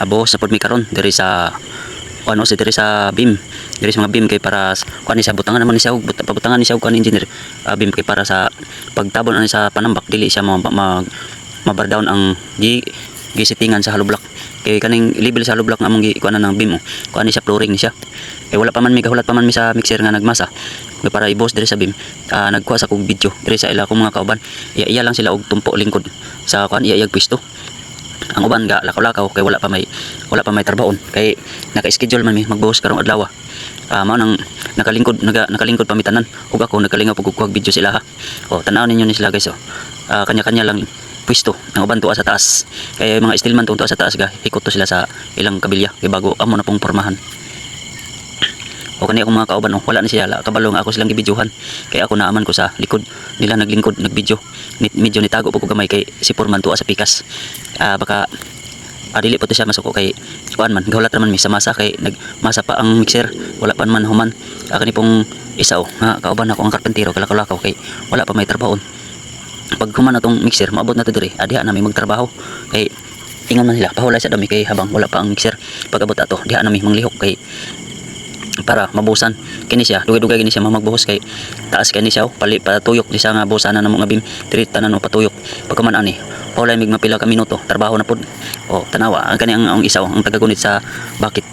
abo sa pod mi karon diri sa ano sa diri sa beam, diri sa mga beam kay para kuan ni sa butangan naman ni siya pabutangan ni siya kuan engineer, beam kay para sa pagtabon ani sa panambak dili siya mabar down ang gisitingan sa hollow block. Kay kaning level sa hollow block nga among kuanan ng beam kuan ni siya flooring ni siya. Kay wala pa man mi gahulat pa man mi sa mixer nga nagmasa. Kay para i-boss diri sa beam, nagkuha sa kog video diri sa ila kong mga kauban. Iya lang sila og tumpo lingkod sa kuan iya pwesto. Ang uban ga lakaw-lakaw kay wala pa may trabahon kay naka-schedule man mi magbuhos karong adlaw. Mao nang nakalingkod pamitanan ug ako nakalingaw pagkukuha video sila ha. Tan-aw ninyo ni sila guys. Kanya-kanya lang pwesto ang uban tuwa sa taas. Kay mga steelman tuwa sa taas ga hikot to sila sa ilang kabilya kay bago amo na pong pormahan. Kani akong mga kauban wala ni sila kabalo nga ako silang gibidyohan kay ako naaman ko sa likod nila naglingkod nagvideo medyo nitago po ko gamay kay si Foreman tuwa sa pikas. Baka dili po to siya masuko kay kuan man gahulat naman mi sa masa kay nagmasa pa ang mixer wala pa man human. Kani pong isa nga kauban ako ang karpentero kalakaw-lakaw kay wala pa may trabaho. Pag human atong mixer maabot na to diri diha na mi magtrabaho kay ingon man sila pahulay sa dami kay habang wala pa ang mixer pag abot ato diha na mi manglihok kay para mabusan kini siya dugay-dugay kini siya magbuhos kay taas kini siya patuyok di siya nga busanan namo nga bim diri tanan patuyok pagkaman ani paulay mig mapila ka minuto trabaho na pud tanawa kani ang isa ang tagagunit sa bakit